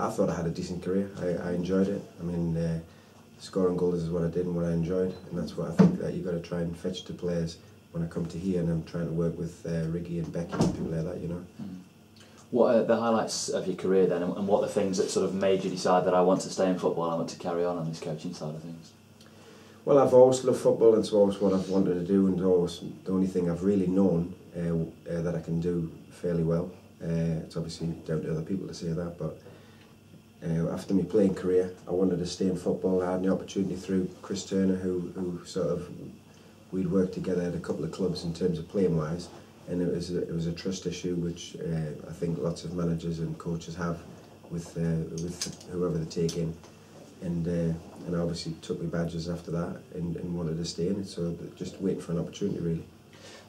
I thought I had a decent career. I enjoyed it. I mean, scoring goals is what I did and what I enjoyed, and that's what I think that you've got to try and fetch to players when I come to here, and I'm trying to work with Riggy and Becky and people like that, you know. What are the highlights of your career then, and what are the things that sort of made you decide that I want to stay in football, I want to carry on this coaching side of things? Well, I've always loved football, and it's always what I've wanted to do, and always the only thing I've really known that I can do fairly well. It's obviously down to other people to say that, but after my playing career, I wanted to stay in football. I had the opportunity through Chris Turner, who sort of, we'd worked together at a couple of clubs in terms of playing wise, and it was a trust issue, which I think lots of managers and coaches have with whoever they take in, and I obviously took my badges after that and wanted to stay in it. So just waiting for an opportunity really.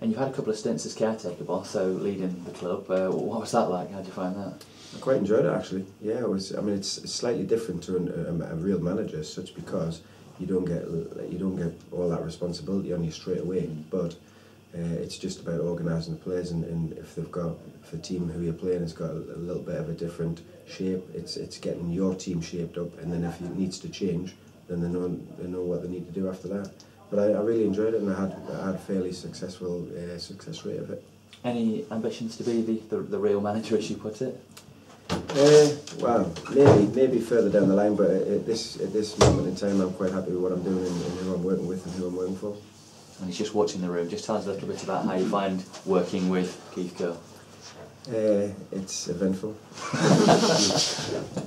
And you've had a couple of stints as caretaker boss, so leading the club. What was that like? How did you find that? I quite enjoyed it actually. Yeah, it was. I mean, it's slightly different to a real manager as such, because you don't get all that responsibility on you straight away. But it's just about organising the players, and if the team who you're playing has got a little bit of a different shape, it's getting your team shaped up, and then if it needs to change, then they know what they need to do after that. But I really enjoyed it, and I had a fairly successful success rate of it. Any ambitions to be the real manager, as you put it? Well, maybe further down the line, but at this moment in time, I'm quite happy with what I'm doing and who I'm working with and who I'm working for. And he's just watching the room. Just tell us a little bit about how you find working with Keith Curl. It's eventful.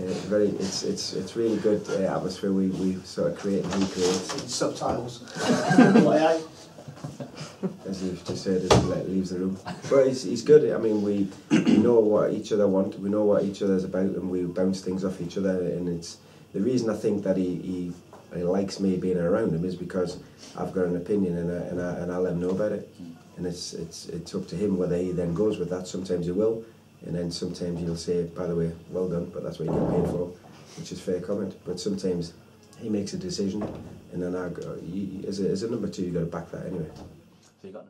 It's really good atmosphere we sort of create and recreate. Subtitles. As you've just said, it leaves the room. But he's good. I mean, we know what each other want. We know what each other's about, and we bounce things off each other. And it's the reason I think that he likes me being around him is because I've got an opinion, and I let him know about it. And it's up to him whether he then goes with that. Sometimes he will, and then sometimes he'll say, by the way, well done, but that's what you get paid for, which is fair comment. But sometimes he makes a decision, and then I go, as a number two, you've got to back that anyway. So you got